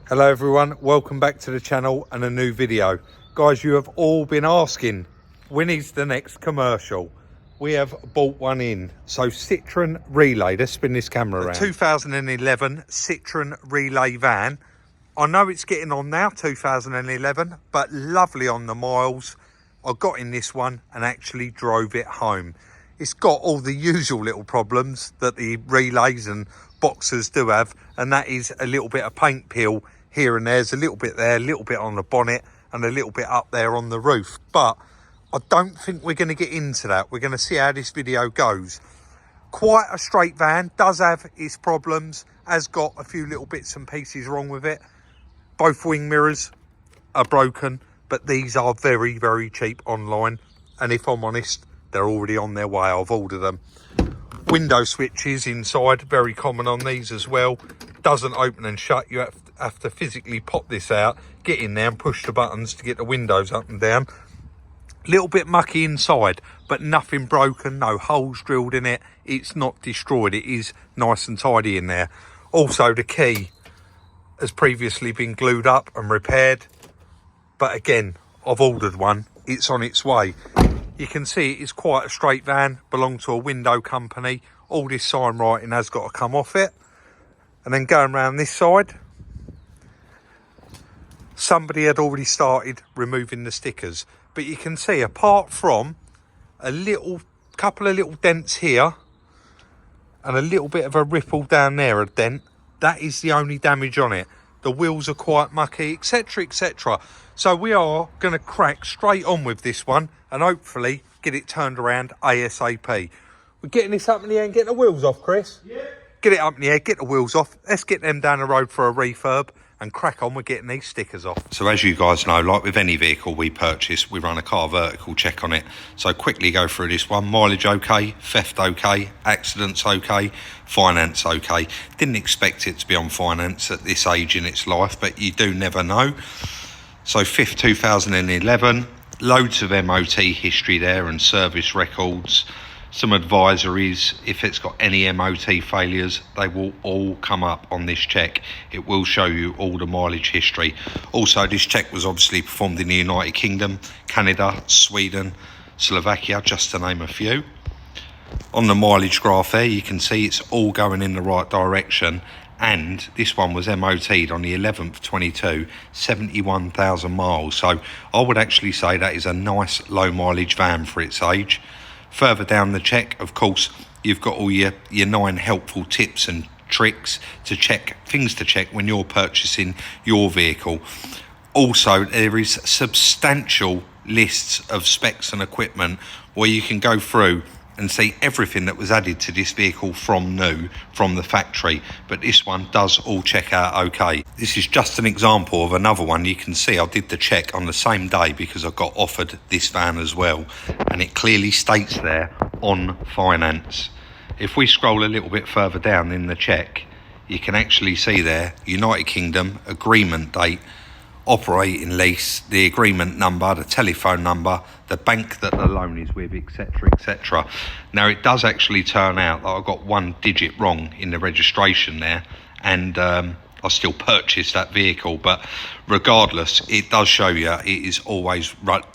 Hello everyone, welcome back to the channel and a new video. Guys, you have all been asking, when is the next commercial? We have bought one in. So Citroen Relay, let's spin this camera around. 2011 Citroen Relay van. I know it's getting on now, 2011, but lovely on the miles. I got in this one and actually drove it home. It's got all the usual little problems that the relays and boxers do have, and that is a little bit of paint peel here and there's a little bit there, a little bit on the bonnet and a little bit up there on the roof. But I don't think we're going to get into that. We're going to see how this video goes. Quite a straight van, does have its problems, has got a few little bits and pieces wrong with it. Both wing mirrors are broken, but these are very, very cheap online. And if I'm honest, they're already on their way. I've ordered them. Window switches inside, very common on these as well. Doesn't open and shut. You have to physically pop this out, get in there and push the buttons to get the windows up and down. Little bit mucky inside, but nothing broken, no holes drilled in it. It's not destroyed. It is nice and tidy in there. Also, the key has previously been glued up and repaired, but again, I've ordered one. It's on its way. You can see it's quite a straight van, belongs to a window company. All this sign writing has got to come off it. And then going around this side, somebody had already started removing the stickers. But you can see, apart from a couple of little dents here and a little bit of a ripple down there, a dent, that is the only damage on it. The wheels are quite mucky, etc, etc. So we are going to crack straight on with this one and hopefully get it turned around ASAP. We're getting this up in the air and getting the wheels off, Chris? Yeah. Get it up in the air, get the wheels off. Let's get them down the road for a refurb and crack on with getting these stickers off. So as you guys know, like with any vehicle we purchase, we run a car vertical check on it. So quickly go through this one. Mileage okay, theft okay, accidents okay, finance okay. Didn't expect it to be on finance at this age in its life, but you do never know. So 5th 2011, loads of MOT history there and service records. Some advisories. If it's got any MOT failures, they will all come up on this check. It will show you all the mileage history. Also, this check was obviously performed in the United Kingdom, Canada, Sweden, Slovakia, just to name a few. On the mileage graph there, you can see it's all going in the right direction. And this one was MOT'd on the 11th 22, 71,000 miles. So I would actually say that is a nice low mileage van for its age. Further down the check, of course, you've got all your 9 helpful tips and tricks to check, things to check when you're purchasing your vehicle. Also, there is substantial lists of specs and equipment where you can go through and see everything that was added to this vehicle from new, from the factory. But this one does all check out okay. This is just an example of another one. You can see I did the check on the same day because I got offered this van as well. And it clearly states there, on finance. If we scroll a little bit further down in the check, you can actually see there, United Kingdom, agreement date, operating lease, the agreement number, the telephone number, the bank that the loan is with, etc, etc. Now it does actually turn out that I got 1 digit wrong in the registration there, and I still purchased that vehicle, but regardless, it does show you it is always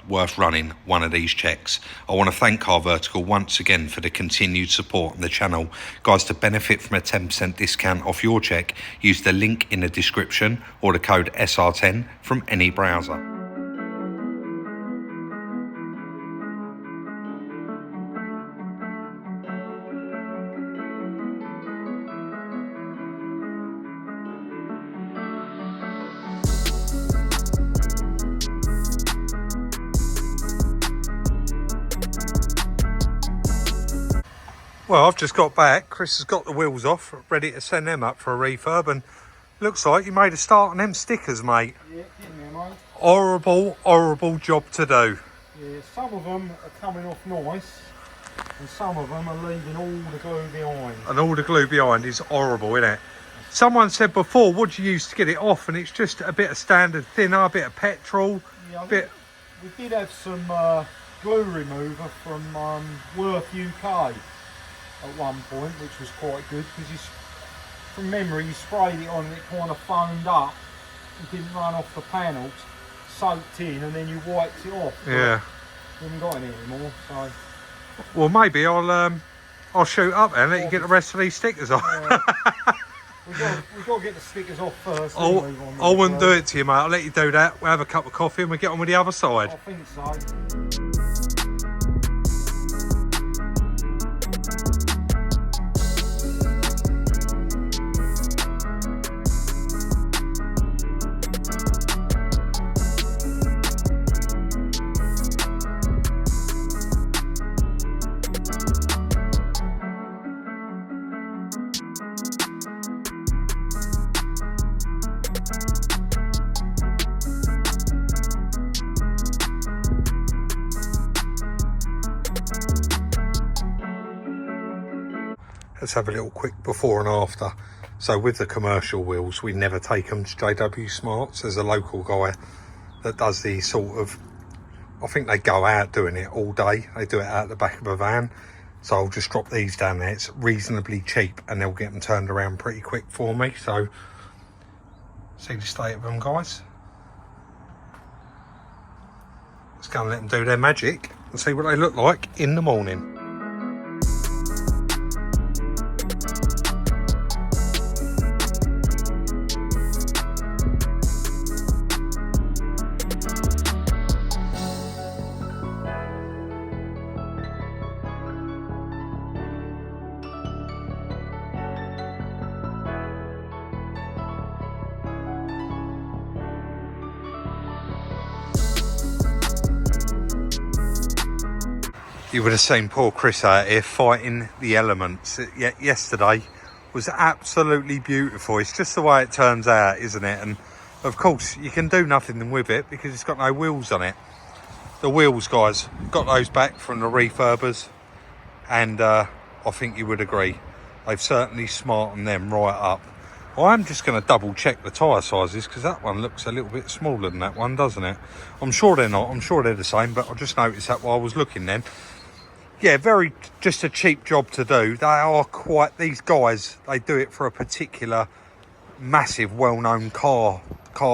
worth running one of these checks. I want to thank Car Vertical once again for the continued support on the channel. Guys, to benefit from a 10% discount off your check, use the link in the description or the code SR10 from any browser. Well, I've just got back. Chris has got the wheels off, ready to send them up for a refurb, and looks like you made a start on them stickers, mate. Yeah, mate. Horrible, horrible job to do. Yeah, some of them are coming off nice, and some of them are leaving all the glue behind. And all the glue behind is horrible, isn't it? Someone said before, what do you use to get it off? And it's just a bit of standard thinner, a bit of petrol. Yeah, we did have some glue remover from Worth UK at one point, which was quite good because from memory you sprayed it on and it kind of foamed up it didn't run off the panels, soaked in, and then you wiped it off. Yeah. We haven't got any anymore, so. Well, maybe I'll shoot up and let you get the rest of these stickers off. We've got to get the stickers off first. I wouldn't do it to you, mate. I'll let you do that. We'll have a cup of coffee and we'll get on with the other side. I think so. Let's have a little quick before and after. So with the commercial wheels, we never take them to JW Smarts. There's a local guy that does these sort of, I think they go out doing it all day. They do it out the back of a van. So I'll just drop these down there. It's reasonably cheap and they'll get them turned around pretty quick for me. So see the state of them, guys. Let's go and let them do their magic and see what they look like in the morning. You would have seen poor Chris out here fighting the elements. Yesterday was absolutely beautiful. It's just the way it turns out, isn't it? And of course, you can do nothing with it because it's got no wheels on it. The wheels, guys, got those back from the refurbers, and I think you would agree. They've certainly smartened them right up. I'm just going to double check the tyre sizes because that one looks a little bit smaller than that one, doesn't it? I'm sure they're not. I'm sure they're the same, but I just noticed that while I was looking then. Yeah, just a cheap job to do. They are quite, these guys, they do it for a particular massive, well-known car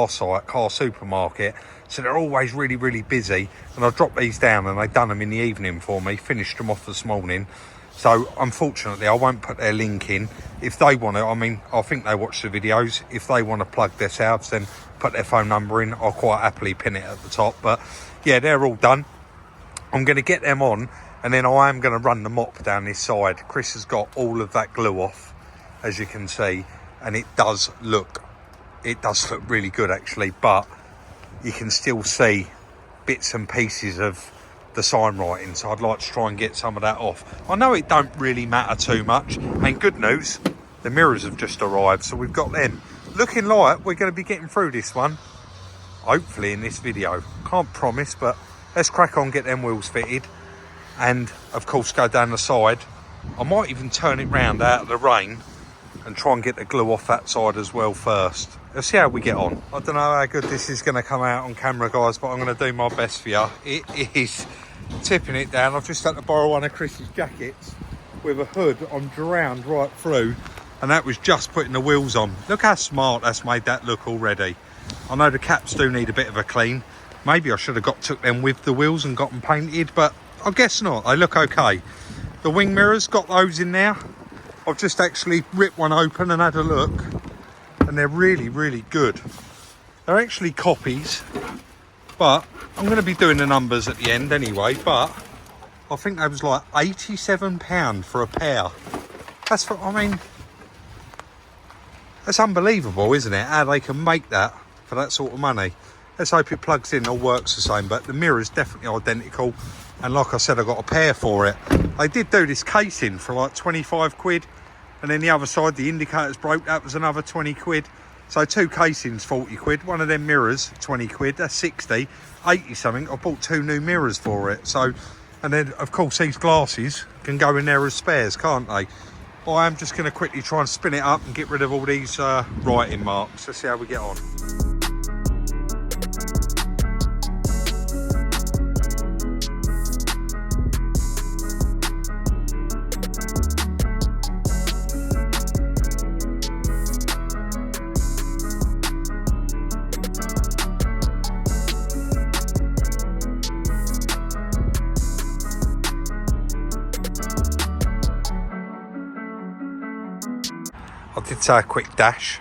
site, car supermarket. So they're always really, really busy. And I dropped these down and they've done them in the evening for me, finished them off this morning. So unfortunately, I won't put their link in. If they want to, I mean, I think they watch the videos. If they want to plug themselves, then put their phone number in. I'll quite happily pin it at the top. But yeah, they're all done. I'm going to get them on. And then I am going to run the mop down this side. Chris has got all of that glue off, as you can see, and it does look really good actually, but you can still see bits and pieces of the sign writing, so I'd like to try and get some of that off. I know it don't really matter too much, and good news, the mirrors have just arrived, so we've got them. Looking like we're going to be getting through this one, hopefully in this video. Can't promise, but let's crack on, get them wheels fitted. And of course go down the side. I might even turn it round out of the rain and try and get the glue off that side as well first. Let's see how we get on. I don't know how good this is going to come out on camera, guys, but I'm going to do my best for you. It is tipping it down. I've just had to borrow one of Chris's jackets with a hood. I'm drowned right through, and that was just putting the wheels on. Look how smart that's made that look already. I know the caps do need a bit of a clean. Maybe I should have took them with the wheels and got them painted, but I guess not. They look okay. The wing mirrors, got those in there. I've just actually ripped one open and had a look, and they're really, really good. They're actually copies, but I'm going to be doing the numbers at the end anyway, but I think that was like £87 for a pair. That's what, I mean, that's unbelievable, isn't it? How they can make that for that sort of money. Let's hope it plugs in or works the same, but the mirror's definitely identical. And like I said, I got a pair for it. They did do this casing for like 25 quid. And then the other side, the indicators broke. That was another 20 quid. So two casings, 40 quid. One of them mirrors, 20 quid. That's 60, 80 something. I bought two new mirrors for it. So, and then of course these glasses can go in there as spares, can't they? I am just going to quickly try and spin it up and get rid of all these writing marks. Let's see how we get on. did say a quick dash,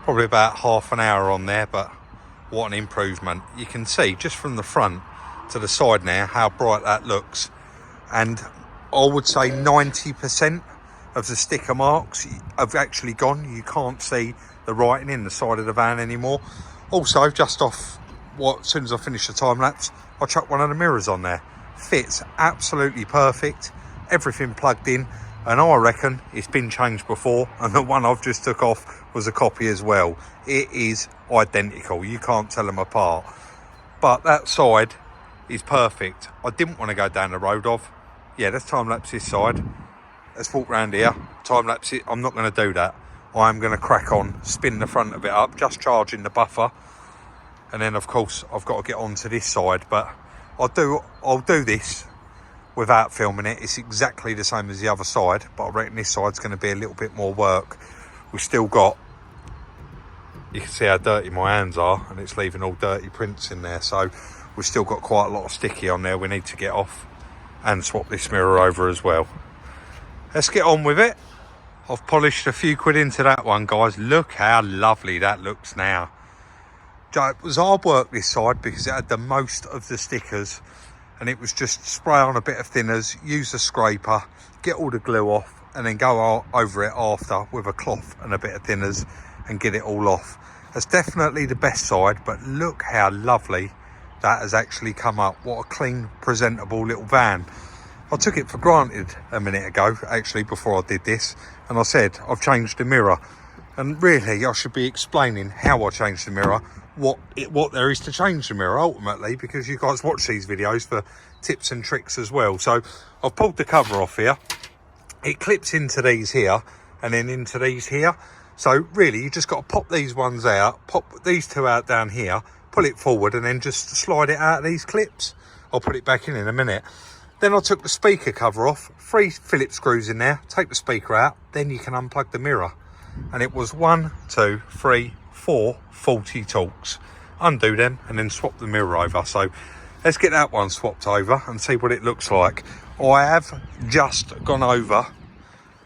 probably about half an hour on there, but what an improvement. You can see just from the front to the side now how bright that looks, and I would say 90% of the sticker marks have actually gone. You can't see the writing in the side of the van anymore. Also, just off as soon as I finish the time lapse, I chuck one of the mirrors on there. Fits absolutely perfect, everything plugged in, and I reckon it's been changed before, and the one I've just took off was a copy as well. It is identical, you can't tell them apart. But that side is perfect. I didn't want to go down the road of, yeah, let's time lapse this side, let's walk around here, time lapse it. I'm not going to do that. I'm going to crack on, spin the front of it up, just charging the buffer, and then of course I've got to get onto this side. But I'll do this without filming it. It's exactly the same as the other side, but I reckon this side's going to be a little bit more work. We've still got, you can see how dirty my hands are, and it's leaving all dirty prints in there, so we've still got quite a lot of sticky on there we need to get off, and swap this mirror over as well. Let's get on with it. I've polished a few quid into that one, guys. Look how lovely that looks now. It was hard work this side because it had the most of the stickers, and it was just spray on a bit of thinners, use a scraper, get all the glue off, and then go over it after with a cloth and a bit of thinners and get it all off. That's definitely the best side, but look how lovely that has actually come up. What a clean, presentable little van. I took it for granted a minute ago, actually, before I did this, and I said I've changed the mirror, and really I should be explaining how I changed the mirror, what there is to change the mirror ultimately, because you guys watch these videos for tips and tricks as well. So I've pulled the cover off here. It clips into these here and then into these here. So really you just got to pop these ones out, pop these two out down here, pull it forward, and then just slide it out of these clips. I'll put it back in a minute. Then I took the speaker cover off, 3 Phillips screws in there, take the speaker out, then you can unplug the mirror. And it was 1, 2, 3, 4, 40 torques. Undo them and then swap the mirror over. So let's get that one swapped over and see what it looks like. I have just gone over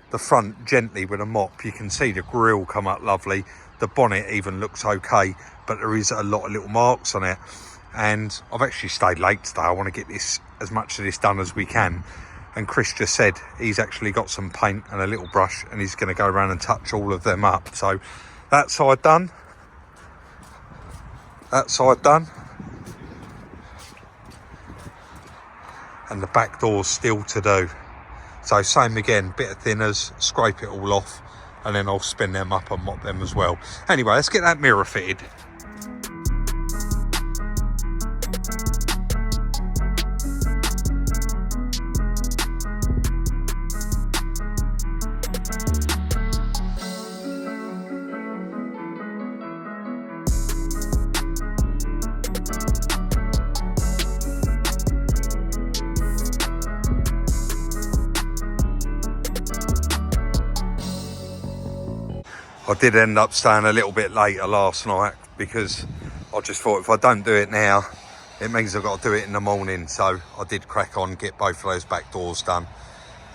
the front gently with a mop. You can see the grille come up lovely. The bonnet even looks okay, but there is a lot of little marks on it. And I've actually stayed late today. I want to get this, as much of this done as we can. And Chris just said he's actually got some paint and a little brush, and he's going to go around and touch all of them up. So that side done. That side done. And the back door's still to do. So same again, bit of thinners, scrape it all off, and then I'll spin them up and mop them as well. Anyway, let's get that mirror fitted. I did end up staying a little bit later last night because I just thought if I don't do it now, it means I've got to do it in the morning. So I did crack on, get both of those back doors done.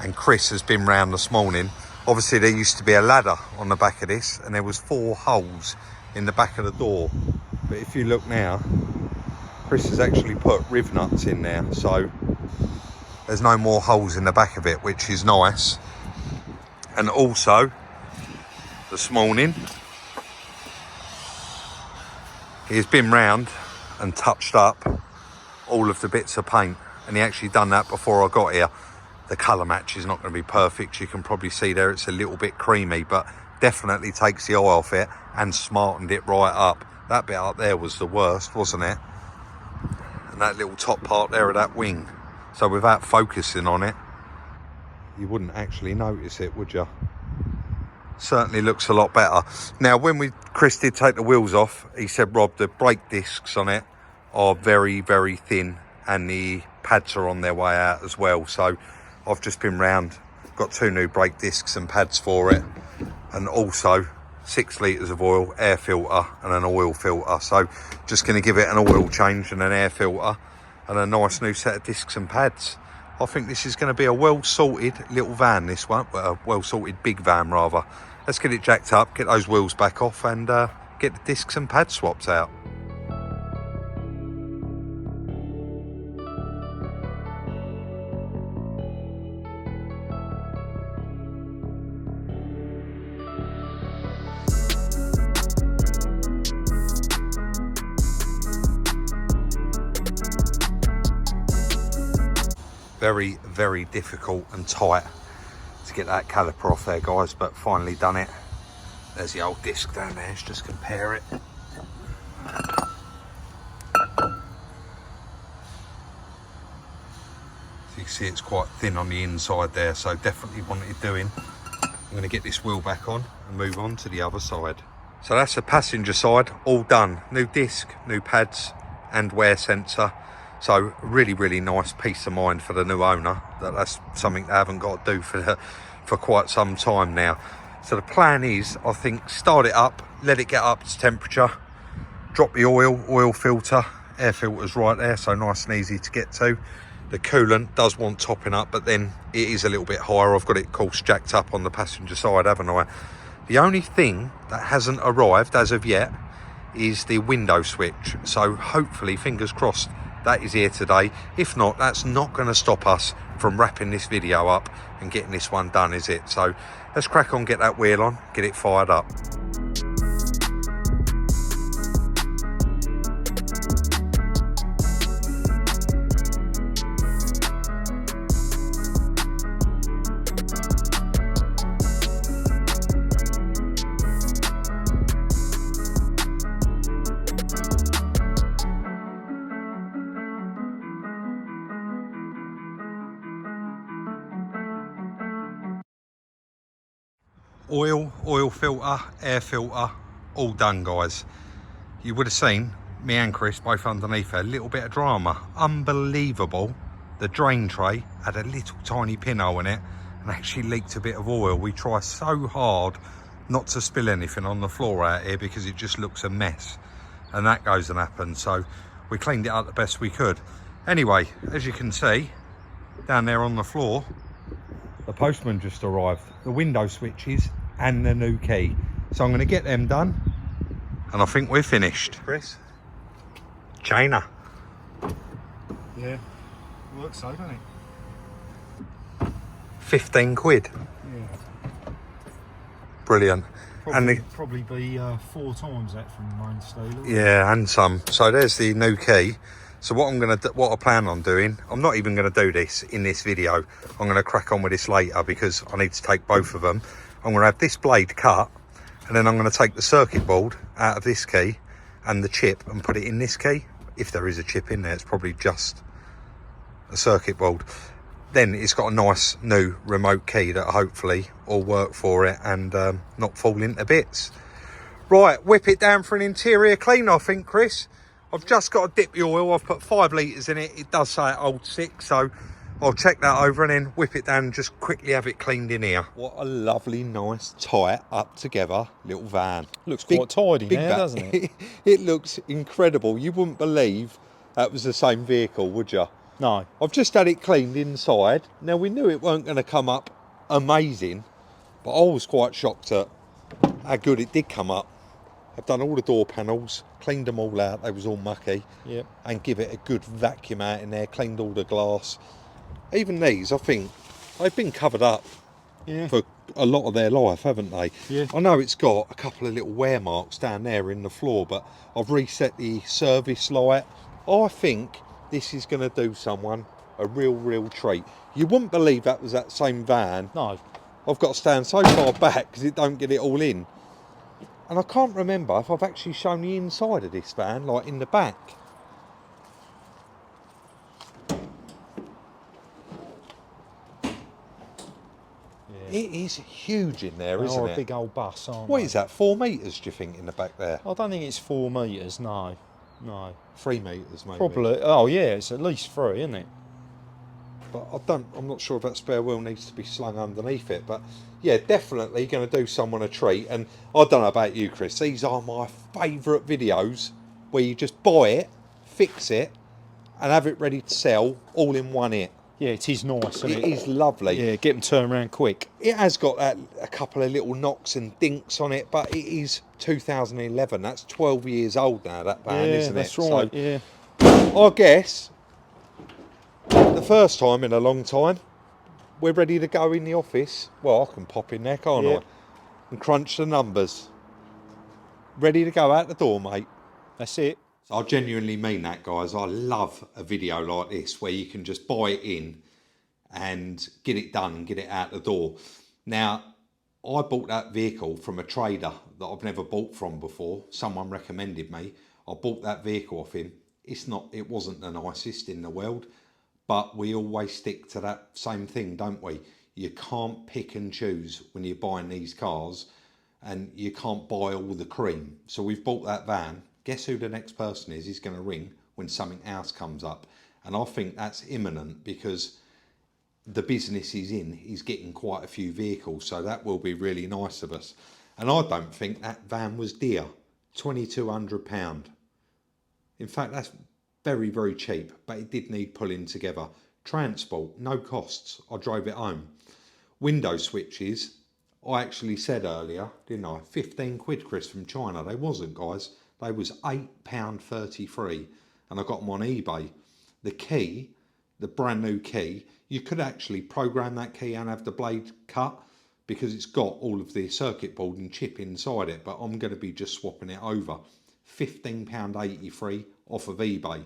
And Chris has been round this morning. Obviously there used to be a ladder on the back of this, and there was 4 holes in the back of the door. But if you look now, Chris has actually put riv nuts in there. So there's no more holes in the back of it, which is nice. And also, this morning he's been round and touched up all of the bits of paint, and he actually done that before I got here. The colour match is not going to be perfect. You can probably see there it's a little bit creamy, but definitely takes the eye off it and smartened it right up. That bit up there was the worst, wasn't it? And that little top part there of that wing. So without focusing on it, you wouldn't actually notice it, would you? Certainly looks a lot better. Now when Chris did take the wheels off, he said, Rob, the brake discs on it are very, very thin, and the pads are on their way out as well. So I've just been round, got 2 new brake discs and pads for it, and also 6 litres of oil, air filter and an oil filter. So just going to give it an oil change and an air filter and a nice new set of discs and pads. I think this is going to be a well-sorted little van, this one. Well, a well-sorted big van, rather. Let's get it jacked up, get those wheels back off, and get the discs and pad swaps out. Very, very difficult and tight to get that caliper off there, guys, but finally done it. There's the old disc down there, let's just compare it. So you can see it's quite thin on the inside there, so definitely wanted doing. I'm going to get this wheel back on and move on to the other side. So that's the passenger side, all done. New disc, new pads and wear sensor. So really, really nice peace of mind for the new owner that that's something they haven't got to do for quite some time now. So the plan is, I think, start it up, let it get up to temperature, drop the oil filter, air filter's right there, so nice and easy to get to. The coolant does want topping up, but then it is a little bit higher. I've got it, of course, jacked up on the passenger side, haven't I? The only thing that hasn't arrived as of yet is the window switch. So hopefully, fingers crossed, that is here today. If not, that's not going to stop us from wrapping this video up and getting this one done, is it? So let's crack on, get that wheel on, get it fired up. Oil filter, air filter, all done, guys. You would have seen me and Chris both underneath a little bit of drama. Unbelievable. The drain tray had a little tiny pinhole in it and actually leaked a bit of oil. We try so hard not to spill anything on the floor out here because it just looks a mess, and that goes and happens. So we cleaned it up the best we could. Anyway, as you can see down there on the floor, the postman just arrived, the window switches and the new key. So I'm going to get them done and I think we're finished. Chris, chainer. Yeah, works so, doesn't it? 15 quid. Yeah. Brilliant. Probably be 4 times that from the main steel. Yeah, and some. So there's the new key. So what I plan on doing, I'm not even going to do this in this video. I'm going to crack on with this later because I need to take both of them. I'm going to have this blade cut, and then I'm going to take the circuit board out of this key and the chip and put it in this key. If there is a chip in there, it's probably just a circuit board. Then it's got a nice new remote key that hopefully will work for it and not fall into bits. Right, whip it down for an interior clean, I think, Chris. I've just got to dip the oil. I've put 5 litres in it. It does say it holds 6, so I'll check that over and then whip it down and just quickly have it cleaned in here. What a lovely, nice, tight, up together little van. Looks quite tidy now, doesn't it? It looks incredible. You wouldn't believe that was the same vehicle, would you? No. I've just had it cleaned inside. Now, we knew it weren't going to come up amazing, but I was quite shocked at how good it did come up. I've done all the door panels, cleaned them all out, they was all mucky. Yep. And give it a good vacuum out in there, cleaned all the glass. Even these, I think, they've been covered up for a lot of their life, haven't they? Yeah. I know it's got a couple of little wear marks down there in the floor, but I've reset the service light. I think this is going to do someone a real treat. You wouldn't believe that was that same van. No. I've got to stand so far back because it don't get it all in. And I can't remember if I've actually shown the inside of this van, like in the back. Yeah. It is huge in there, isn't it? A big old bus, aren't What they? is that, 4 metres, do you think, in the back there? I don't think it's 4 metres, no. No. 3 metres, maybe. Probably. Oh, yeah, it's at least 3, isn't it? But I'm not sure if that spare wheel needs to be slung underneath it. But yeah, definitely going to do someone a treat. And I don't know about you, Chris, these are my favourite videos where you just buy it, fix it, and have it ready to sell all in one hit. Yeah, it is nice, isn't It is lovely. Yeah, get them turned around quick. It has got a couple of little knocks and dinks on it, but it is 2011. That's 12 years old now, that van, Yeah, isn't that's it? right, So yeah. I guess the first time in a long time, we're ready to go in the office. Well, I can pop in there, can't Yeah. I? And crunch the numbers. Ready to go out the door, mate. That's it. So I genuinely mean that, guys. I love a video like this where you can just buy it in and get it done and get it out the door. Now, I bought that vehicle from a trader that I've never bought from before. Someone recommended me. I bought that vehicle off him. It wasn't the nicest in the world, but we always stick to that same thing, don't we? You can't pick and choose when you're buying these cars, and you can't buy all the cream. So we've bought that van. Guess who the next person is? He's going to ring when something else comes up. And I think that's imminent because the business he's in, he's getting quite a few vehicles, so that will be really nice of us. And I don't think that van was dear. £2,200. In fact, that's very, very cheap, but it did need pulling together. Transport, no costs. I drove it home. Window switches, I actually said earlier, didn't I? 15 quid, Chris, from China. They wasn't, guys. They was £8.33, and I got them on eBay. The key, the brand new key, you could actually program that key and have the blade cut because it's got all of the circuit board and chip inside it, but I'm going to be just swapping it over. £15.83 off of eBay.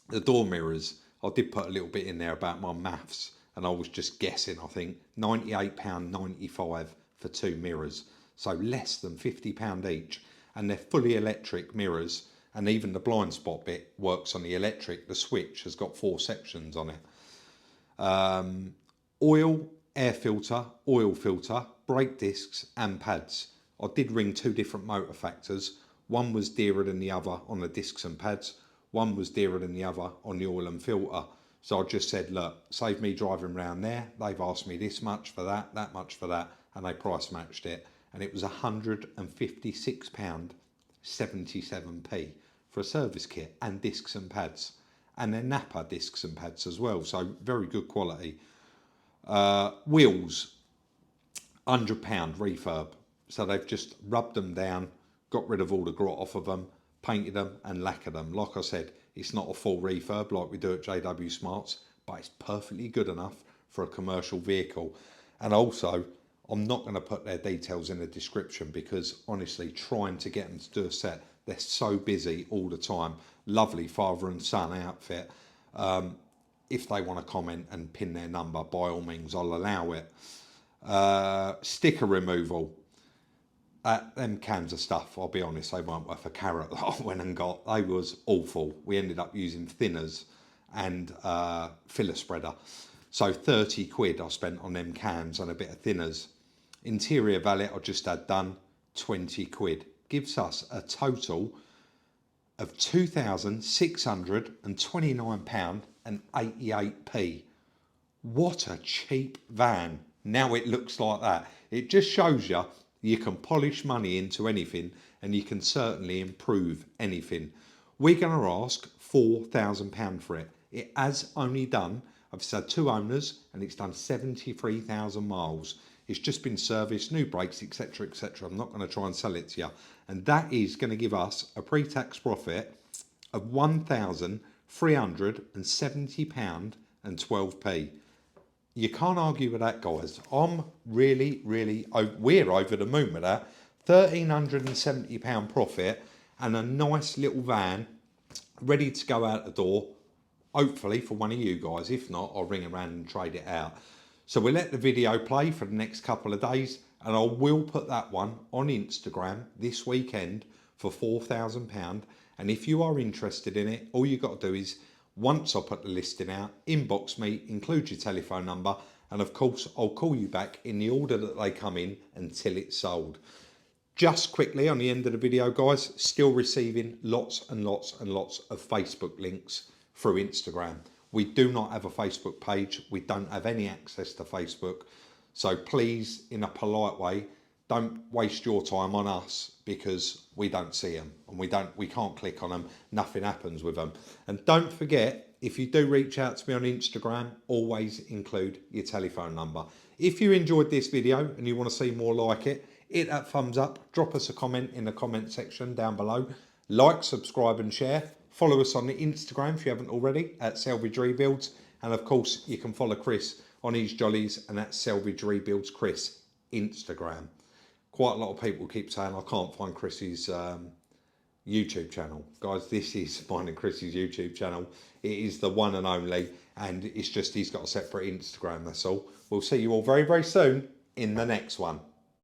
The door mirrors, I did put a little bit in there about my maths, and I was just guessing, I think £98.95 for 2 mirrors, so less than £50 each, and they're fully electric mirrors, and even the blind spot bit works on the electric. The switch has got 4 sections on it. Oil, air filter, oil filter, brake discs and pads. I did ring 2 different motor factors. One was dearer than the other on the discs and pads. One was dearer than the other on the oil and filter. So I just said, look, save me driving around there. They've asked me this much for that, that much for that, and they price matched it. And it was £156.77p for a service kit and discs and pads. And they're Napa discs and pads as well, so very good quality. Wheels, £100 refurb. So they've just rubbed them down, got rid of all the grot off of them, painted them and lacquered them. Like I said, it's not a full refurb like we do at JW Smarts, but it's perfectly good enough for a commercial vehicle. And also, I'm not going to put their details in the description because honestly, trying to get them to do a set, they're so busy all the time. Lovely father and son outfit. If they want to comment and pin their number, by all means, I'll allow it. Sticker removal. Them cans of stuff, I'll be honest, they weren't worth a carrot that I went and got. They was awful. We ended up using thinners and filler spreader. So 30 quid I spent on them cans and a bit of thinners. Interior valet I just had done, 20 quid. Gives us a total of £2,629.88p. What a cheap van. Now it looks like that. It just shows you can polish money into anything and you can certainly improve anything. We're going to ask £4,000 for it. It has only done, I've had 2 owners and it's done 73,000 miles. It's just been serviced, new brakes, etc, etc. I'm not going to try and sell it to you. And that is going to give us a pre-tax profit of £1,370.12p. You can't argue with that, guys. I'm really, we're over the moon with that. £1,370 profit and a nice little van ready to go out the door, hopefully for one of you guys. If not, I'll ring around and trade it out. So we'll let the video play for the next couple of days and I will put that one on Instagram this weekend for £4,000. And if you are interested in it, all you got to do is, once I put the listing out, inbox me, include your telephone number, and of course I'll call you back in the order that they come in until it's sold. Just quickly on the end of the video, guys, still receiving lots and lots and lots of Facebook links through Instagram. We do not have a Facebook page. We don't have any access to Facebook. So please, in a polite way, don't waste your time on us because we don't see them and we can't click on them. Nothing happens with them. And don't forget, if you do reach out to me on Instagram, always include your telephone number. If you enjoyed this video and you want to see more like it, hit that thumbs up, drop us a comment in the comment section down below, like, subscribe and share. Follow us on the Instagram if you haven't already at Salvage Rebuilds, and of course you can follow Chris on his jollies, and that's Salvage Rebuilds Chris Instagram. Quite a lot of people keep saying I can't find Chris's YouTube channel. Guys, this is mine and Chris's YouTube channel. It is the one and only, and it's just he's got a separate Instagram, that's all. We'll see you all very, very soon in the next one.